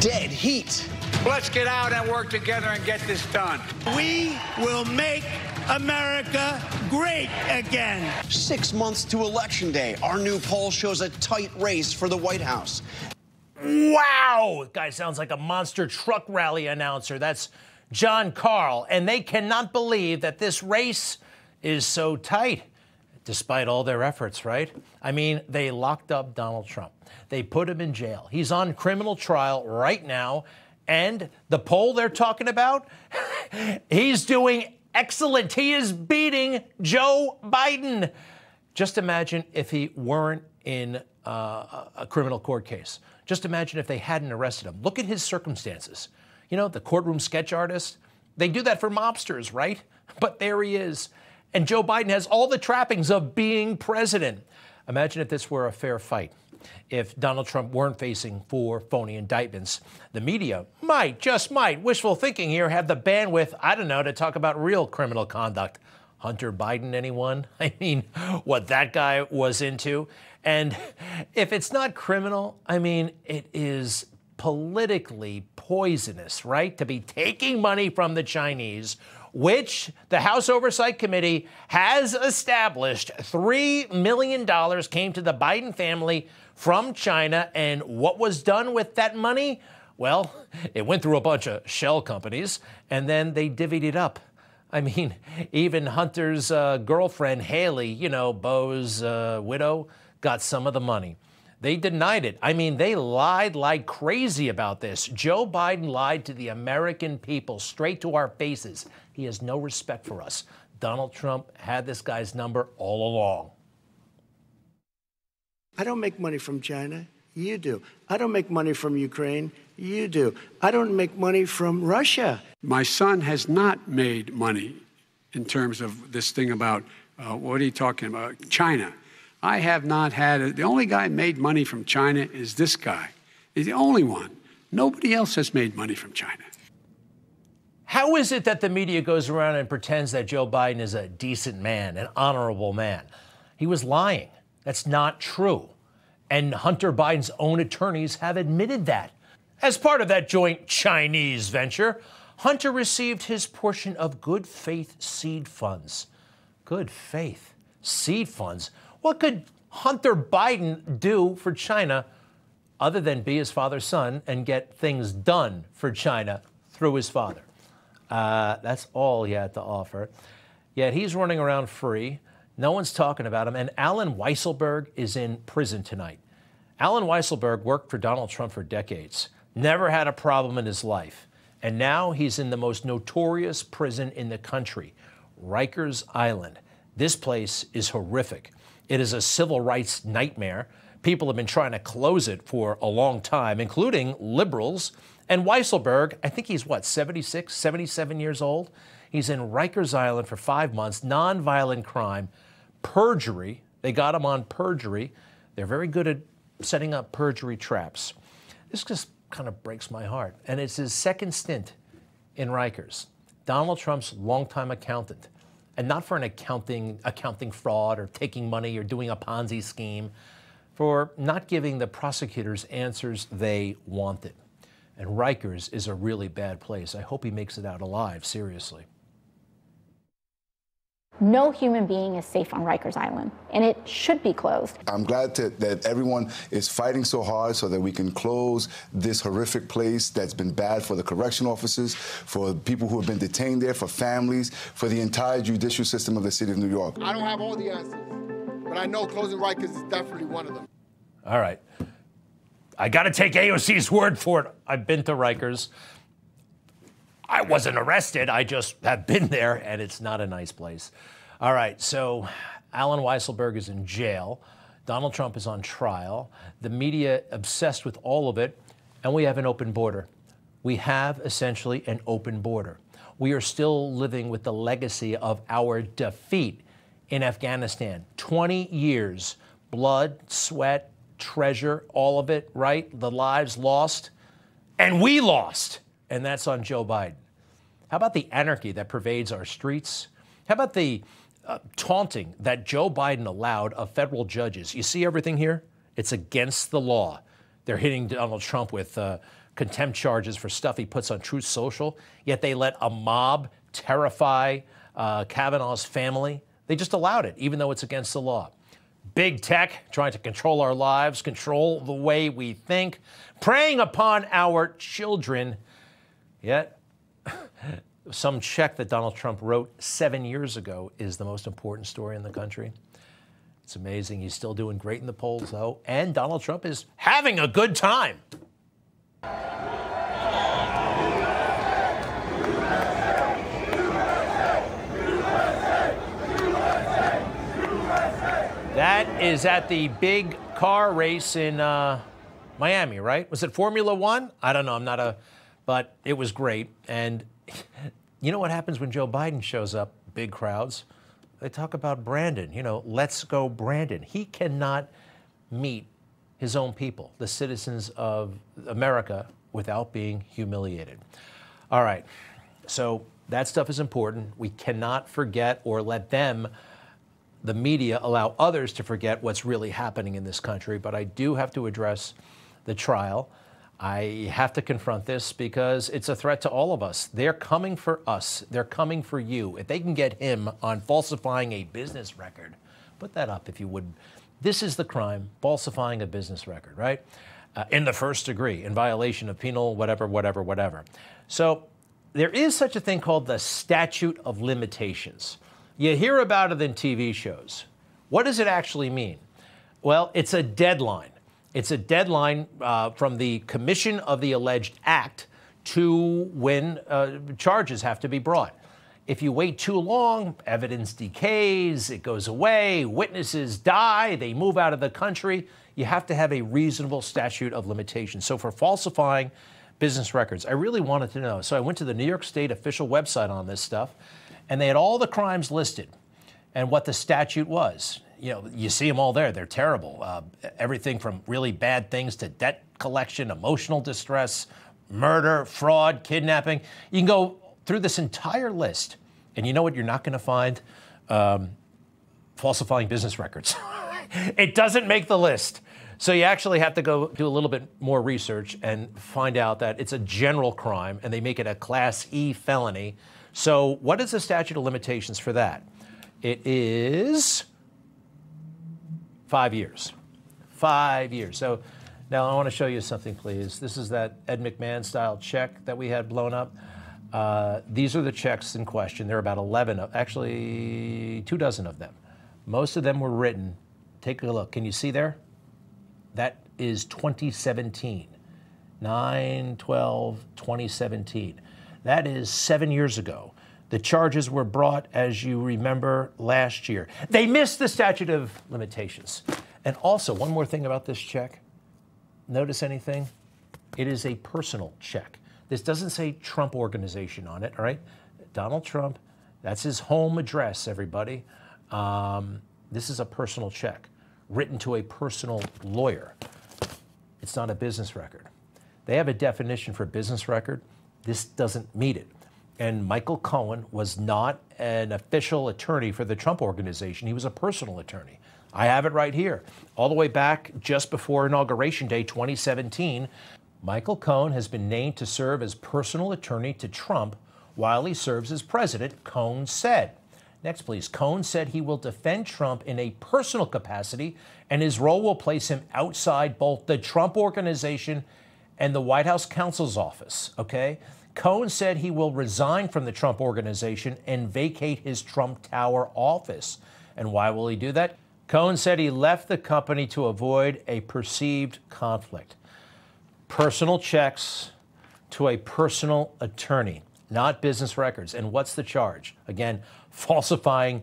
dead heat. Let's get out and work together and get this done. We will make America great again. 6 months to Election Day. Our new poll shows a tight race for the White House. Wow! Guy sounds like a monster truck rally announcer. That's John Carl. And they cannot believe that this race is so tight, despite all their efforts, right? I mean, they locked up Donald Trump. They put him in jail. He's on criminal trial right now. And the poll they're talking about, he's doing excellent. He is beating Joe Biden. Just imagine if he weren't in a criminal court case. Just imagine if they hadn't arrested him. Look at his circumstances. You know, the courtroom sketch artist, they do that for mobsters, right? But there he is. And Joe Biden has all the trappings of being president. Imagine if this were a fair fight. If Donald Trump weren't facing 4 phony indictments, the media might, just might, wishful thinking here, have the bandwidth, I don't know, to talk about real criminal conduct. Hunter Biden, anyone? I mean, what that guy was into. And if it's not criminal, I mean, it is politically poisonous, right? To be taking money from the Chinese, which the House Oversight Committee has established $3 million came to the Biden family from China. And what was done with that money? Well, it went through a bunch of shell companies, and then they divvied it up. I mean, even Hunter's girlfriend, Haley, you know, Beau's widow, got some of the money. They denied it. I mean, they lied like crazy about this. Joe Biden lied to the American people straight to our faces. He has no respect for us. Donald Trump had this guy's number all along. I don't make money from China. You do. I don't make money from Ukraine. You do. I don't make money from Russia. My son has not made money in terms of this thing about, what are you talking about, China. I have not had, the only guy made money from China is this guy. He's the only one. Nobody else has made money from China. How is it that the media goes around and pretends that Joe Biden is a decent man, an honorable man? He was lying. That's not true. And Hunter Biden's own attorneys have admitted that. As part of that joint Chinese venture, Hunter received his portion of good faith seed funds. Good faith seed funds? What could Hunter Biden do for China other than be his father's son and get things done for China through his father? That's all he had to offer. Yet he's running around free. No one's talking about him. And Alan Weisselberg is in prison tonight. Alan Weisselberg worked for Donald Trump for decades, never had a problem in his life. And now he's in the most notorious prison in the country, Rikers Island. This place is horrific. It is a civil rights nightmare. People have been trying to close it for a long time, including liberals. And Weisselberg, I think he's, 76, 77 years old? He's in Rikers Island for 5 months, nonviolent crime, perjury. They got him on perjury. They're very good at setting up perjury traps. This just kind of breaks my heart. And it's his second stint in Rikers. Donald Trump's longtime accountant. And not for an accounting fraud or taking money or doing a Ponzi scheme, for not giving the prosecutors answers they wanted. And Rikers is a really bad place. I hope he makes it out alive, seriously. No human being is safe on Rikers Island, and it should be closed. I'm glad that everyone is fighting so hard so that we can close this horrific place that's been bad for the correction officers, for people who have been detained there, for families, for the entire judicial system of the city of New York. I don't have all the answers, but I know closing Rikers is definitely one of them. All right. I got to take AOC's word for it. I've been to Rikers. I wasn't arrested. I just have been there, and it's not a nice place. All right, so Alan Weisselberg is in jail. Donald Trump is on trial. The media obsessed with all of it, and we have an open border. We have essentially an open border. We are still living with the legacy of our defeat in Afghanistan. 20 years, blood, sweat, treasure, all of it, right? The lives lost, and we lost. And that's on Joe Biden. How about the anarchy that pervades our streets? How about the taunting that Joe Biden allowed of federal judges? You see everything here? It's against the law They're hitting Donald Trump with contempt charges for stuff he puts on Truth Social, yet they let a mob terrify Kavanaugh's family. They just allowed it, even though it's against the law. Big tech trying to control our lives, control the way we think, preying upon our children. Yet, some check that Donald Trump wrote 7 years ago is the most important story in the country. It's amazing. He's still doing great in the polls, though, and Donald Trump is having a good time. That is at the big car race in Miami, right? Was it Formula One? I don't know. I'm not a, but it was great. And you know what happens when Joe Biden shows up? Big crowds. They talk about Brandon. You know, let's go Brandon. He cannot meet his own people, the citizens of America, without being humiliated. All right. So that stuff is important. We cannot forget or let them, the media, allow others to forget what's really happening in this country. But I do have to address the trial. I have to confront this because it's a threat to all of us. They're coming for us. They're coming for you. If they can get him on falsifying a business record, put that up if you would. This is the crime, falsifying a business record, right? In the first degree, in violation of penal whatever. So there is such a thing called the statute of limitations. You hear about it in TV shows. What does it actually mean? Well, it's a deadline. It's a deadline from the commission of the alleged act to when charges have to be brought. If you wait too long, evidence decays, it goes away, witnesses die, they move out of the country. You have to have a reasonable statute of limitations. So for falsifying business records, I really wanted to know. So I went to the New York State official website on this stuff, and they had all the crimes listed and what the statute was. You know, you see them all there. They're terrible. Everything from really bad things to debt collection, emotional distress, murder, fraud, kidnapping. You can go through this entire list, and you know what you're not going to find? Falsifying business records. It doesn't make the list. So you actually have to go do a little bit more research and find out that it's a general crime, and they make it a Class E felony. So what is the statute of limitations for that? It is 5 years. 5 years. So now I want to show you something, please. This is that Ed McMahon-style check that we had blown up. These are the checks in question. There are about 11, actually 24 of them. Most of them were written. Take a look. Can you see there? That is 2017. 9/12/2017. That is 7 years ago. The charges were brought, as you remember, last year. They missed the statute of limitations. And also, one more thing about this check. Notice anything? It is a personal check. This doesn't say Trump Organization on it, all right? Donald Trump, that's his home address, everybody. This is a personal check written to a personal lawyer. It's not a business record. They have a definition for business record. This doesn't meet it. And Michael Cohen was not an official attorney for the Trump Organization. He was a personal attorney. I have it right here. All the way back just before Inauguration Day 2017, Michael Cohen has been named to serve as personal attorney to Trump while he serves as president, Cohen said. Next, please. Cohen said he will defend Trump in a personal capacity, and his role will place him outside both the Trump Organization and the White House counsel's office, okay? Cohen said he will resign from the Trump Organization and vacate his Trump Tower office. And why will he do that? Cohen said he left the company to avoid a perceived conflict. Personal checks to a personal attorney, not business records. And what's the charge? Again, falsifying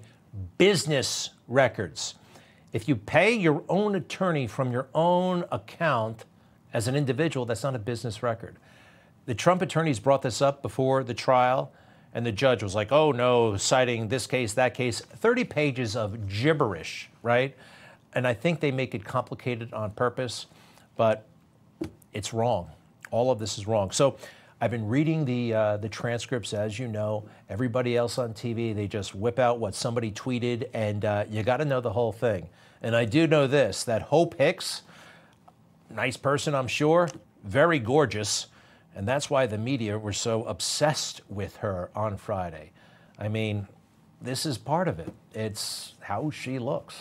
business records. If you pay your own attorney from your own account as an individual, that's not a business record. The Trump attorneys brought this up before the trial, and the judge was like, oh, no, citing this case, that case, 30 pages of gibberish, right? And I think they make it complicated on purpose, but it's wrong. All of this is wrong. So I've been reading the transcripts, as you know. Everybody else on TV, they just whip out what somebody tweeted, and you got to know the whole thing. And I do know this, that Hope Hicks, Nice person, I'm sure. Very gorgeous. And that's why the media were so obsessed with her on Friday. I mean, this is part of it. It's how she looks.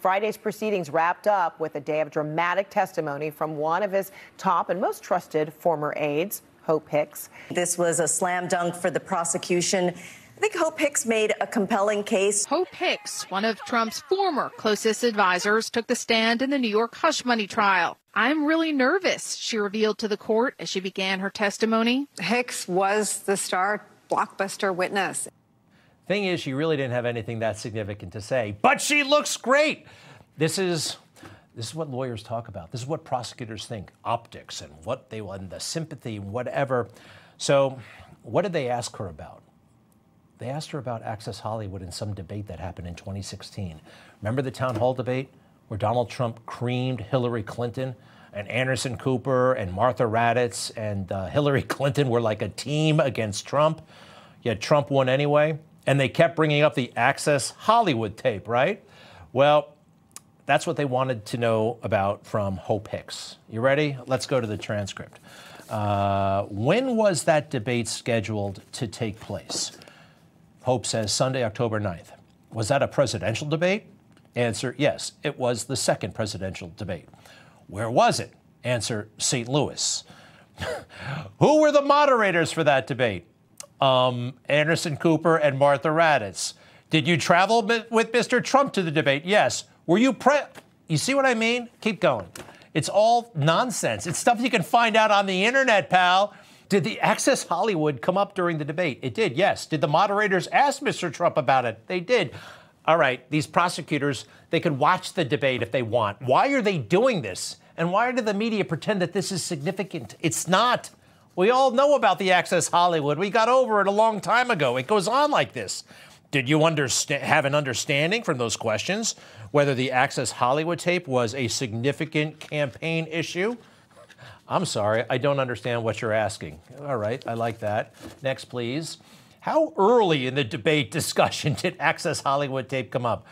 Friday's proceedings wrapped up with a day of dramatic testimony from one of his top and most trusted former aides, Hope Hicks. This was a slam dunk for the prosecution. I think Hope Hicks made a compelling case. Hope Hicks, one of Trump's former closest advisors, took the stand in the New York hush money trial. I'm really nervous, she revealed to the court as she began her testimony. Hicks was the star blockbuster witness. Thing is, she really didn't have anything that significant to say, but she looks great. This is what lawyers talk about. This is what prosecutors think, optics and what they want, the sympathy, whatever. So what did they ask her about? They asked her about Access Hollywood in some debate that happened in 2016. Remember the town hall debate where Donald Trump creamed Hillary Clinton and Anderson Cooper and Martha Raddatz and Hillary Clinton were like a team against Trump, yet Trump won anyway? And they kept bringing up the Access Hollywood tape, right? Well, that's what they wanted to know about from Hope Hicks. You ready? Let's go to the transcript. When was that debate scheduled to take place? Hope says Sunday, October 9th. Was that a presidential debate? Answer, yes, it was the second presidential debate. Where was it? Answer, St. Louis. Who were the moderators for that debate? Anderson Cooper and Martha Raddatz. Did you travel with Mr. Trump to the debate? Yes. Were you You see what I mean? Keep going. It's all nonsense. It's stuff you can find out on the internet, pal. Did the Access Hollywood come up during the debate? It did, yes. Did the moderators ask Mr. Trump about it? They did. All right, these prosecutors, they can watch the debate if they want. Why are they doing this? And why do the media pretend that this is significant? It's not. We all know about the Access Hollywood. We got over it a long time ago. It goes on like this. Did you have an understanding from those questions whether the Access Hollywood tape was a significant campaign issue? I'm sorry, I don't understand what you're asking. All right, I like that. Next, please. How early in the debate discussion did Access Hollywood tape come up?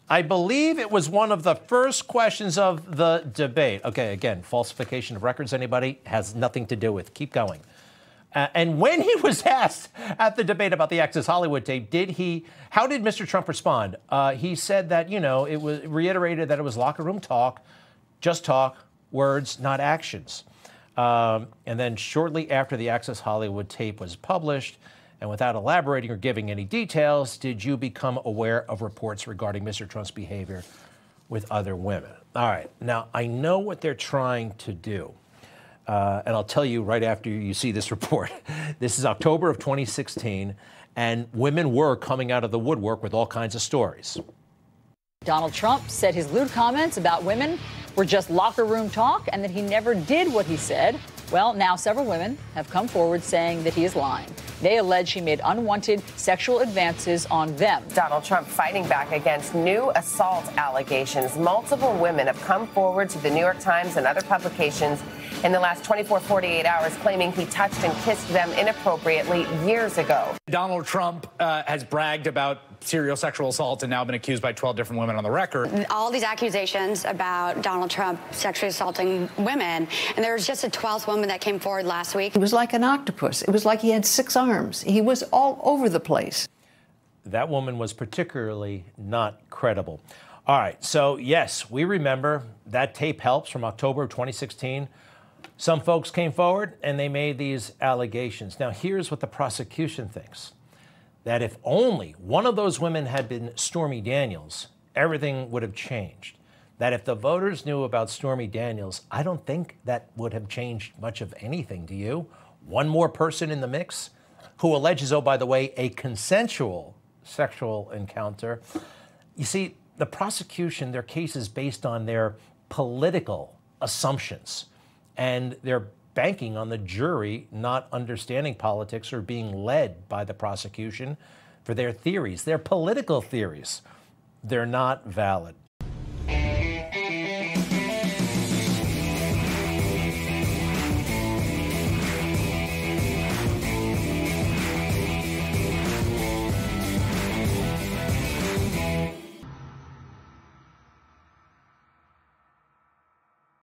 I believe it was one of the first questions of the debate. Okay, again, falsification of records, anybody? Has nothing to do with. Keep going. And when he was asked at the debate about the Access Hollywood tape, how did Mr. Trump respond? He said that, it was reiterated that it was locker room talk, just talk, words, not actions. And then shortly after the Access Hollywood tape was published, and without elaborating or giving any details, did you become aware of reports regarding Mr. Trump's behavior with other women? All right. Now, I know what they're trying to do. And I'll tell you right after you see this report. This is October of 2016, and women were coming out of the woodwork with all kinds of stories. Donald Trump said his lewd comments about women were just locker room talk and that he never did what he said. Well, now several women have come forward saying that he is lying. They allege he made unwanted sexual advances on them. Donald Trump fighting back against new assault allegations. Multiple women have come forward to the New York Times and other publications in the last 48 hours claiming he touched and kissed them inappropriately years ago. Donald Trump has bragged about serial sexual assault and now been accused by 12 different women on the record. All these accusations about Donald Trump sexually assaulting women, and there was just a 12th woman that came forward last week. It was like an octopus. It was like he had 6 arms. He was all over the place. That woman was particularly not credible. All right, so yes, we remember that tape helps from October of 2016. Some folks came forward and they made these allegations. Now, here's what the prosecution thinks. That if only one of those women had been Stormy Daniels, everything would have changed. That if the voters knew about Stormy Daniels, I don't think that would have changed much of anything, do you? One more person in the mix who alleges, oh, by the way, a consensual sexual encounter. You see, the prosecution, their case is based on their political assumptions, and they're banking on the jury not understanding politics or being led by the prosecution for their theories. They're political theories. They're not valid.